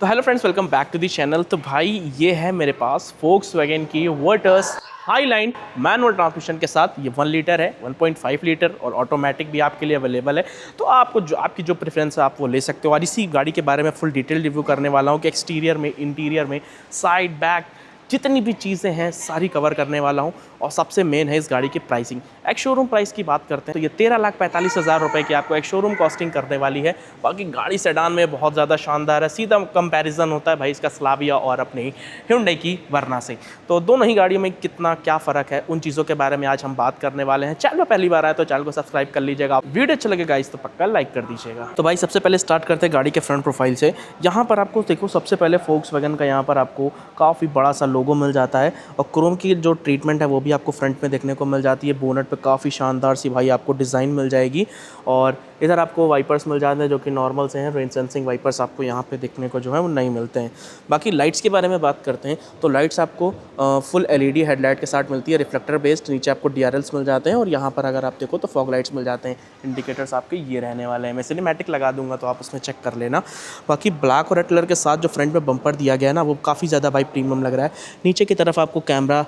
तो hello friends, welcome back to the channel. तो भाई ये है मेरे पास Volkswagen की वर्टस हाईलाइन मैनुअल ट्रांसमिशन के साथ। ये 1 लीटर है, 1.5 लीटर और ऑटोमेटिक भी आपके लिए अवेलेबल है। तो आपको जो आपकी जो प्रेफरेंस है आप वो ले सकते हो। और इसी गाड़ी के बारे में फुल डिटेल रिव्यू करने वाला हूँ कि एक्सटीरियर में, इंटीरियर में, साइड बैक जितनी भी चीज़ें हैं सारी कवर करने वाला हूँ। और सबसे मेन है इस गाड़ी की प्राइसिंग। एक शोरूम प्राइस की बात करते हैं तो ये 13,45,000 रुपये की आपको एक शोरूम कॉस्टिंग करने वाली है। बाकी गाड़ी सेडान में बहुत ज़्यादा शानदार है। सीधा कंपैरिजन होता है भाई इसका स्लाविया और अपनी Hyundai की वरना से। तो दोनों ही गाड़ियों में कितना क्या फ़र्क है उन चीज़ों के बारे में आज हम बात करने वाले हैं। चैनल में पहली बार आए तो चैनल को सब्सक्राइब कर लीजिएगा। वीडियो अच्छा लगेगा इस तो पक्का लाइक कर दीजिएगा। तो भाई सबसे पहले स्टार्ट करते हैं गाड़ी के फ्रंट प्रोफाइल से। यहाँ पर आपको देखो सबसे पहले Volkswagen का यहाँ पर आपको काफ़ी बड़ा सा लोगो मिल जाता है और क्रोम की जो ट्रीटमेंट है वो भी आपको फ्रंट में देखने को मिल जाती है। बोनट पे काफ़ी शानदार सी भाई आपको डिज़ाइन मिल जाएगी। और इधर आपको वाइपर्स मिल जाते हैं जो कि नॉर्मल से हैं। रेन सेंसिंग वाइपर्स आपको यहाँ पे देखने को जो है वो नहीं मिलते हैं। बाकी लाइट्स के बारे में बात करते हैं तो लाइट्स आपको फुल एलईडी हेडलाइट के साथ मिलती है, रिफ्लेक्टर बेस्ड। नीचे आपको डीआरएल्स मिल जाते हैं और यहाँ पर अगर आप देखो तो फॉग लाइट्स मिल जाते हैं। इंडिकेटर्स आपके ये रहने वाले हैं। मैं सिनेमैटिक लगा दूंगा तो आप उसमें चेक कर लेना। बाकी ब्लैक और रेड कलर के साथ जो फ्रंट में बम्पर दिया गया है ना वो काफ़ी ज़्यादा भाई प्रीमियम लग रहा है। नीचे की तरफ आपको कैमरा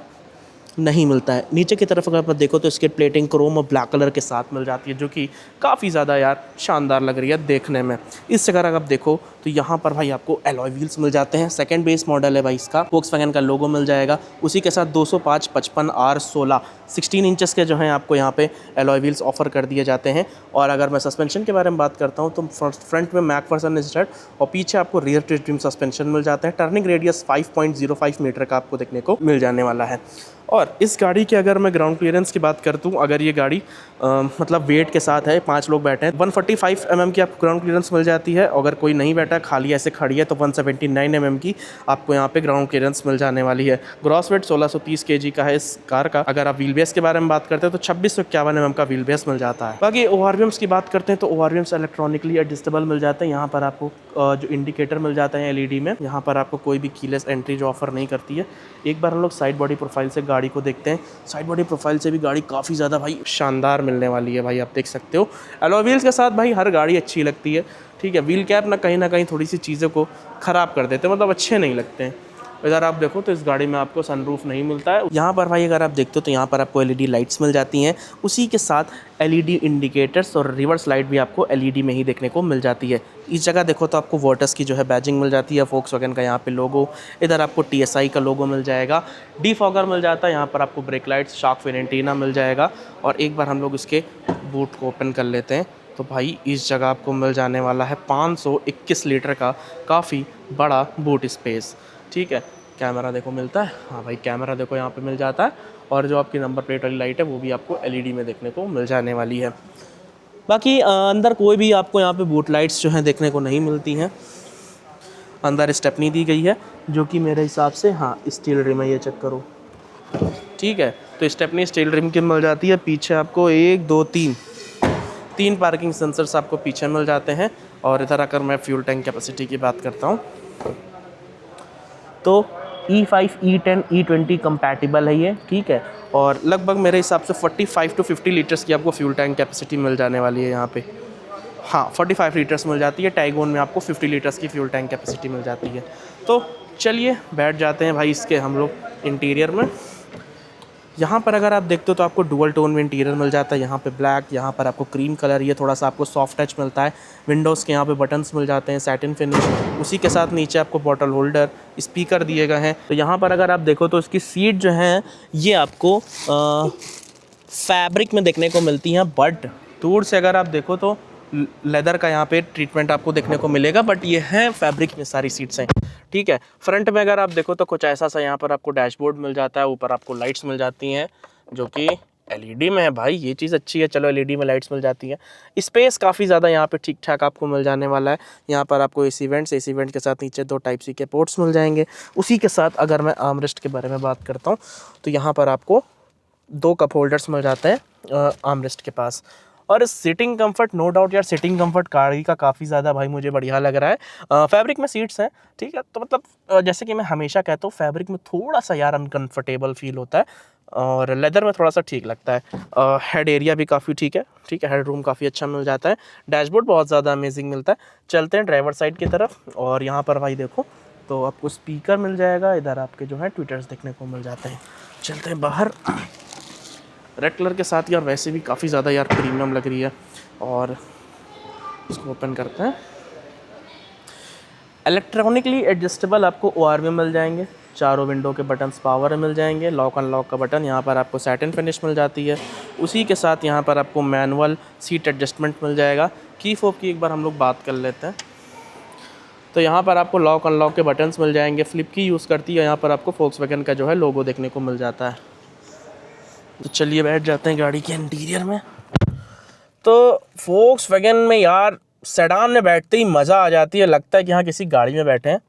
नहीं मिलता है। नीचे की तरफ अगर आप देखो तो इसकी प्लेटिंग क्रोम और ब्लैक कलर के साथ मिल जाती है जो कि काफ़ी ज़्यादा यार शानदार लग रही है देखने में। इस जगह अगर आप देखो तो यहाँ पर भाई आपको एलॉय व्हील्स मिल जाते हैं। सेकंड बेस मॉडल है भाई इसका। Volkswagen का लोगो मिल जाएगा। उसी के साथ 205 55 R16 16 इंचेस के जो हैं आपको यहाँ पे एलॉय व्हील्स ऑफर कर दिए जाते हैं। और अगर मैं सस्पेंशन के बारे में बात करता हूँ तो फ्रंट में मैकफर्सन इस्टेड और पीछे आपको रियर ट्रिम सस्पेंशन मिल जाते हैं। टर्निंग रेडियस 5.05 मीटर का आपको देखने को मिल जाने वाला है। और इस गाड़ी की अगर मैं ग्राउंड क्लियरेंस की बात करता हूँ, अगर ये गाड़ी मतलब वेट के साथ है, 5 लोग बैठे हैं, 145 की आपको ग्राउंड क्लियरेंस मिल जाती है। अगर कोई नहीं बैठा खाली ऐसे खड़ी है तो 179 की आपको यहाँ पे ग्राउंड क्लियरेंस मिल जाने वाली है। ग्रॉस वेट 1630 kg का है इस कार का। अगर आप व्हील बेस के बारे में बात करते हैं तो 2651 का व्हील बेस मिल जाता है। बाकी ओआरवीएम्स की बात करते हैं तो ओआरवीएम्स इलेक्ट्रॉनिकली एडजस्टेबल मिल जाते हैं। यहाँ पर आपको जो इंडिकेटर मिल जाता है एलईडी में। यहाँ पर आपको कोई भी कीलेस एंट्री जो ऑफर नहीं करती है। एक बार हम लोग साइड बॉडी प्रोफाइल से गाड़ी को देखते हैं। साइड बॉडी प्रोफाइल से भी गाड़ी काफ़ी ज़्यादा भाई शानदार मिलने वाली है भाई, आप देख सकते हो। एलॉय व्हील्स के साथ भाई हर गाड़ी अच्छी लगती है, ठीक है। व्हील कैप ना कहीं थोड़ी सी चीज़ों को ख़राब कर देते हैं, मतलब अच्छे नहीं लगते हैं। इधर आप देखो तो इस गाड़ी में आपको सनरूफ नहीं मिलता है। यहाँ पर भाई अगर आप देखते हो तो यहाँ पर आपको एलईडी लाइट्स मिल जाती हैं। उसी के साथ एलईडी इंडिकेटर्स और रिवर्स लाइट भी आपको एलईडी में ही देखने को मिल जाती है। इस जगह देखो तो आपको वर्टस की जो है बैजिंग मिल जाती है, Volkswagen का यहाँ पे लोगो। इधर आपको TSI का लोगो मिल जाएगा। डिफॉगर मिल जाता है। यहाँ पर आपको brake lights, shark fin antenna मिल जाएगा। और एक बार हम लोग इसके बूट को ओपन कर लेते हैं तो भाई इस जगह आपको मिल जाने वाला है 521 लीटर का काफ़ी बड़ा बूट स्पेस, ठीक है। कैमरा देखो मिलता है, हाँ भाई कैमरा देखो यहाँ पे मिल जाता है। और जो आपकी नंबर प्लेट वाली लाइट है वो भी आपको एलईडी में देखने को मिल जाने वाली है। बाकी अंदर कोई भी आपको यहाँ पे बूट लाइट्स जो हैं देखने को नहीं मिलती हैं। अंदर स्टेपनी दी गई है जो कि मेरे हिसाब से हाँ स्टील रिम है, ये चेक करो, ठीक है। तो स्टेपनी स्टील रिम की मिल जाती है। पीछे आपको 1 2 3 पार्किंग सेंसर्स आपको पीछे मिल जाते हैं। और इधर अगर मैं फ्यूल टैंक कैपेसिटी की बात करता हूँ तो E5 E10 E20 कंपैटिबल है ये, ठीक है। और लगभग मेरे हिसाब से 45 to 50 लीटर्स की आपको फ्यूल टैंक कैपेसिटी मिल जाने वाली है यहाँ पे। हाँ 45 लीटर्स मिल जाती है। टाइगोन में आपको 50 लीटर्स की फ्यूल टैंक कैपेसिटी मिल जाती है। तो चलिए बैठ जाते हैं भाई इसके हम लोग इंटीरियर में। यहाँ पर अगर आप देखते हो तो आपको डुअल टोन में इंटीरियर मिल जाता है। यहाँ पे ब्लैक, यहाँ पर आपको क्रीम कलर, ये थोड़ा सा आपको सॉफ्ट टच मिलता है। विंडोज़ के यहाँ पे बटन्स मिल जाते हैं, सैटिन फिनिश। उसी के साथ नीचे आपको बॉटल होल्डर, स्पीकर दिए गए हैं। तो यहाँ पर अगर आप देखो तो इसकी सीट जो है ये आपको फैब्रिक में देखने को मिलती हैं। बट दूर से अगर आप देखो तो लेदर का यहाँ पे ट्रीटमेंट आपको देखने को मिलेगा, बट ये है फैब्रिक में सारी सीट्स हैं, ठीक है। फ्रंट में अगर आप देखो तो कुछ ऐसा सा यहाँ पर आपको डैशबोर्ड मिल जाता है। ऊपर आपको लाइट्स मिल जाती हैं जो कि एलईडी में है भाई, ये चीज़ अच्छी है। चलो एलईडी में लाइट्स मिल जाती हैं। स्पेस काफ़ी ज़्यादा यहाँ पे ठीक ठाक आपको मिल जाने वाला है। यहाँ पर आपको एसी वेंट के साथ नीचे 2 टाइप सी के पोर्ट्स मिल जाएंगे। उसी के साथ अगर मैं आर्मरेस्ट के बारे में बात करता हूँ तो यहाँ पर आपको 2 कप होल्डर्स मिल जाते हैं आर्मरेस्ट के पास। और सीटिंग कंफर्ट नो डाउट यार, सीटिंग कंफर्ट गाड़ी का काफ़ी ज़्यादा भाई मुझे बढ़िया लग रहा है। फैब्रिक में सीट्स हैं, ठीक है। तो मतलब जैसे कि मैं हमेशा कहता हूँ फैब्रिक में थोड़ा सा यार अनकंफर्टेबल फील होता है। और लेदर में थोड़ा सा ठीक लगता है। हेड एरिया भी काफ़ी ठीक है, हेड रूम काफ़ी अच्छा मिल जाता है। डैशबोर्ड बहुत ज़्यादा अमेजिंग मिलता है। चलते हैं ड्राइवर साइड की तरफ, और यहाँ पर भाई देखो तो आपको स्पीकर मिल जाएगा, इधर आपके जो है ट्विटर्स देखने को मिल जाते हैं। चलते हैं बाहर। रेड कलर के साथ यार वैसे भी काफ़ी ज़्यादा यार प्रीमियम लग रही है, और इसको ओपन करते हैं। इलेक्ट्रॉनिकली एडजस्टेबल आपको OR में मिल जाएंगे, चारों विंडो के बटन्स पावर में मिल जाएंगे, लॉक अनलॉक का बटन यहाँ पर आपको सैटिन फिनिश मिल जाती है। उसी के साथ यहाँ पर आपको मैनुअल सीट एडजस्टमेंट मिल जाएगा। की फोब की एक बार हम लोग बात कर लेते हैं। तो यहाँ पर आपको लॉक अनलॉक के बटन्स मिल जाएंगे। फ्लिप की यूज़ करती है, यहाँ पर आपको फोक्सवैगन का जो है लोगो देखने को मिल जाता है। तो चलिए बैठ जाते हैं गाड़ी के इंटीरियर में। तो फोक्सवैगन में यार सेडान में बैठते ही मज़ा आ जाती है, लगता है कि हाँ किसी गाड़ी में बैठे हैं।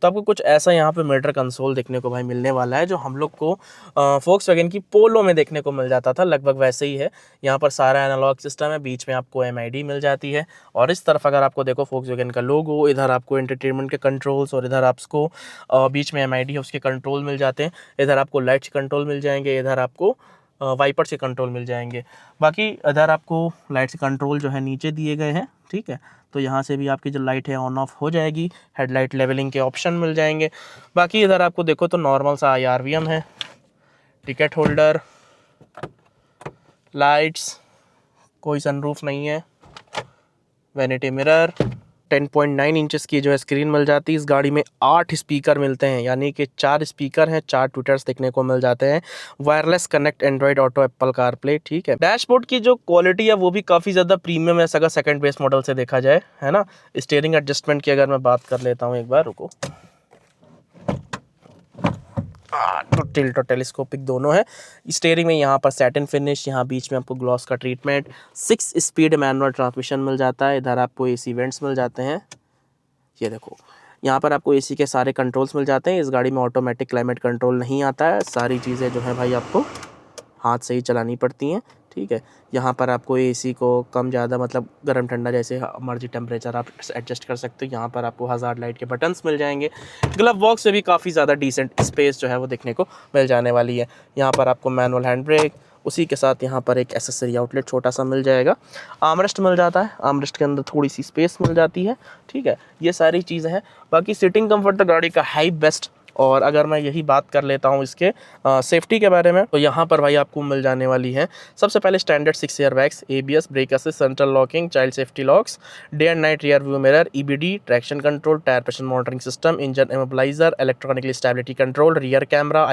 तो आपको कुछ ऐसा यहाँ पे मीटर कंसोल देखने को भाई मिलने वाला है, जो हम लोग को फोक्सवैगन की पोलो में देखने को मिल जाता था, लगभग वैसे ही है। यहाँ पर सारा एनालॉग सिस्टम है, बीच में आपको MID मिल जाती है, और इस तरफ अगर आपको देखो फोक्सवैगन का लोगो, इधर आपको एंटरटेनमेंट के कंट्रोल्स, और इधर आपको बीच में MID है उसके कंट्रोल मिल जाते हैं। इधर आपको लाइट्स कंट्रोल मिल जाएंगे, इधर आपको वाइपर से कंट्रोल मिल जाएंगे। बाकी इधर आपको लाइट से कंट्रोल जो है नीचे दिए गए हैं, ठीक है। तो यहाँ से भी आपकी जो लाइट है ऑन ऑफ हो जाएगी। हेडलाइट लेवलिंग के ऑप्शन मिल जाएंगे। बाकी इधर आपको देखो तो नॉर्मल सा IRVM है, टिकट होल्डर, लाइट्स, कोई सनरूफ नहीं है, वैनिटी मिरर, 10.9 इंचेस की जो है स्क्रीन मिल जाती है। इस गाड़ी में 8 स्पीकर मिलते हैं, यानी कि 4 स्पीकर हैं, 4 ट्विटर्स देखने को मिल जाते हैं। Wireless connect, Android auto, Apple CarPlay, ठीक है। डैशबोर्ड की जो क्वालिटी है वो भी काफ़ी ज़्यादा प्रीमियम है, अगर सेकंड बेस मॉडल से देखा जाए, है ना। स्टीयरिंग एडजस्टमेंट की अगर मैं बात कर लेता हूँ एक बार, रुको। तो टिल्ट और टेलीस्कोपिक दोनों है। स्टीयरिंग में यहाँ पर सैटिन फिनिश, यहाँ बीच में आपको ग्लॉस का ट्रीटमेंट, 6 स्पीड मैनुअल ट्रांसमिशन मिल जाता है। इधर आपको AC वेंट्स मिल जाते हैं, ये देखो। यहाँ पर आपको AC के सारे कंट्रोल्स मिल जाते हैं। इस गाड़ी में ऑटोमेटिक क्लाइमेट कंट्रोल नहीं आता है, सारी चीज़ें जो है भाई आपको हाथ से ही चलानी पड़ती हैं, ठीक है। यहाँ पर आपको AC को कम ज़्यादा मतलब गर्म ठंडा जैसे मर्जी टेम्परेचर आप एडजस्ट कर सकते हो। यहाँ पर आपको हज़ार लाइट के बटन्स मिल जाएंगे। ग्लव बॉक्स से भी काफ़ी ज़्यादा डिसेंट स्पेस जो है वो देखने को मिल जाने वाली है। यहाँ पर आपको मैनुअल हैंड ब्रेक, उसी के साथ यहाँ पर एक एसेसरी आउटलेट छोटा सा मिल जाएगा। आर्मरेस्ट मिल जाता है, आर्मरेस्ट के अंदर थोड़ी सी स्पेस मिल जाती है, ठीक है। ये सारी चीज़ें हैं। बाकी सीटिंग कंफर्ट तो गाड़ी का है बेस्ट। और अगर मैं यही बात कर लेता हूँ इसके सेफ्टी के बारे में, तो यहाँ पर भाई आपको मिल जाने वाली है सबसे पहले standard 6 airbags, ABS, brake assist, central locking, child safety locks, day and night rear view mirror, EBD, traction control, tyre pressure monitoring system, engine immobiliser, electronically stability control, rear camera,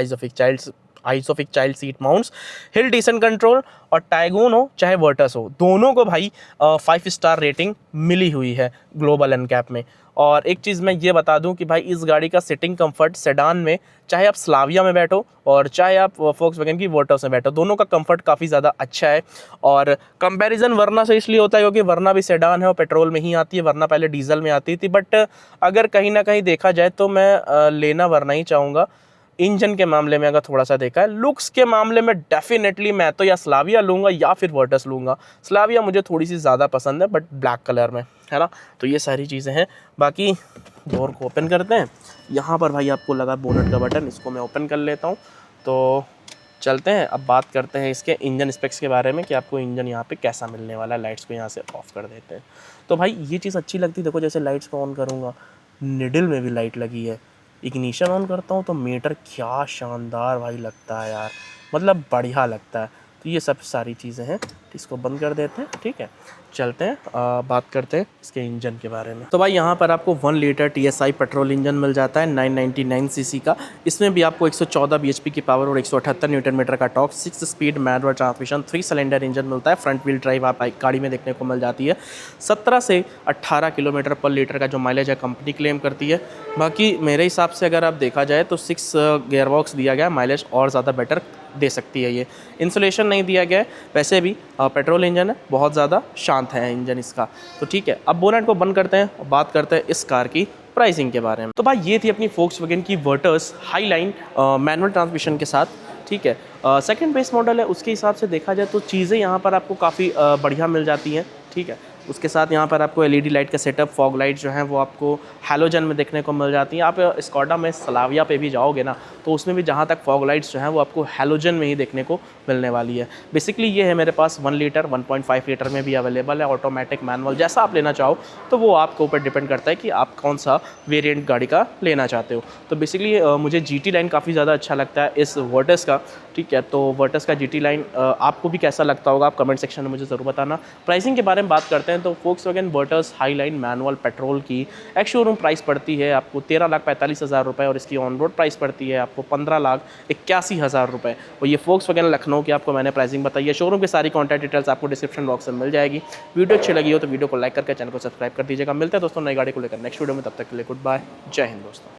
isofix child seat mounts, hill descent control, और Taigun हो चाहे Virtus हो, दोनों को भाई 5 star rating मिली हुई है global NCAP में। और एक चीज़ मैं ये बता दूं कि भाई इस गाड़ी का सिटिंग कंफर्ट सेडान में, चाहे आप स्लाविया में बैठो और चाहे आप फोक्सवैगन की वर्टस में बैठो, दोनों का कंफर्ट काफ़ी ज़्यादा अच्छा है। और कंपैरिजन वरना से इसलिए होता है क्योंकि वरना भी सेडान है और पेट्रोल में ही आती है, वरना पहले डीजल में आती थी। बट अगर कहीं ना कहीं देखा जाए तो मैं लेना वरना ही चाहूँगा। इंजन के मामले में अगर थोड़ा सा देखा है, लुक्स के मामले में डेफिनेटली मैं तो या स्लाविया लूँगा या फिर वर्टस लूँगा। स्लाविया मुझे थोड़ी सी ज़्यादा पसंद है, बट ब्लैक कलर में, है ना। तो ये सारी चीज़ें हैं। बाकी डोर को ओपन करते हैं। यहाँ पर भाई आपको लगा बोनट का बटन, इसको मैं ओपन कर लेता हूँ। तो चलते हैं, अब बात करते हैं इसके इंजन स्पेक्स के बारे में कि आपको इंजन यहाँ पे कैसा मिलने वाला है। लाइट्स को यहाँ से ऑफ कर देते हैं। तो भाई ये चीज़ अच्छी लगती है, देखो जैसे लाइट्स को ऑन करूँगा, निडल में भी लाइट लगी है। इग्निशन ऑन करता हूँ तो मीटर क्या शानदार भाई लगता है यार, मतलब बढ़िया लगता है। तो ये सब सारी चीज़ें हैं। इसको बंद कर देते हैं, ठीक है। चलते हैं बात करते हैं इसके इंजन के बारे में। तो भाई यहाँ पर आपको 1 लीटर TSI पेट्रोल इंजन मिल जाता है 999 सीसी का। इसमें भी आपको 114 bhp की पावर और 178 न्यूटन मीटर का torque, 6 speed manual transmission, 3 cylinder engine मिलता है। फ्रंट व्हील ड्राइव आप गाड़ी में देखने को मिल जाती है। 17 से 18 किलोमीटर पर लीटर का जो माइलेज है कंपनी क्लेम करती है। बाकी मेरे हिसाब से अगर आप देखा जाए तो 6 गियर बॉक्स दिया गया, माइलेज और ज़्यादा बेटर दे सकती है। ये इंसुलेशन नहीं दिया गया है, वैसे भी पेट्रोल इंजन है, बहुत ज़्यादा शांत है इंजन इसका। तो ठीक है, अब बोनेट को बंद करते हैं और बात करते हैं इस कार की प्राइसिंग के बारे में। तो भाई ये थी अपनी फोक्सवैगन की वर्टस हाईलाइन मैनुअल ट्रांसमिशन के साथ, ठीक है। सेकंड बेस मॉडल है, उसके हिसाब से देखा जाए तो चीज़ें यहाँ पर आपको काफ़ी बढ़िया मिल जाती हैं, ठीक है। उसके साथ यहाँ पर आपको एलईडी लाइट का सेटअप, फॉग लाइट जो है वो आपको हैलोजन में देखने को मिल जाती हैं। आप स्कोडा में स्लाविया पे भी जाओगे ना तो उसमें भी जहाँ तक फॉग लाइट्स जो हैं वो आपको हैलोजन में ही देखने को मिलने वाली है। बेसिकली ये है मेरे पास 1 लीटर, 1.5 लीटर में भी अवेलेबल है, ऑटोमेटिक मैनुअल जैसा आप लेना चाहो तो वो आपके ऊपर डिपेंड करता है कि आप कौन सा वेरिएंट गाड़ी का लेना चाहते हो। तो बेसिकली मुझे जीटी लाइन काफ़ी ज़्यादा अच्छा लगता है इस वर्टस का, ठीक है। तो वर्टस का जीटी लाइन आपको भी कैसा लगता होगा, आप कमेंट सेक्शन में मुझे ज़रूर बताना। प्राइसिंग के बारे में बात करते हैं तो Volkswagen Virtus highline manual petrol की एक शोरूम प्राइस पड़ती है आपको 13,45,000 रुपये और इसकी ऑन रोड प्राइस पड़ती है आपको 15,81,000 रुपये। और ये फोक्सवैगन लखनऊ की आपको मैंने प्राइसिंग बताई है। शोरूम की सारी कॉन्टैक्ट डिटेल्स आपको डिस्क्रिप्शन बॉक्स में मिल जाएगी। वीडियो अच्छी लगी हो तो वीडियो को लाइक करके चैनल को सब्सक्राइब कर दीजिएगा। मिलते हैं दोस्तों नई गाड़ी को लेकर नेक्स्ट वीडियो में, तब तक के लिए गुड बाय, जय हिंद दोस्तों।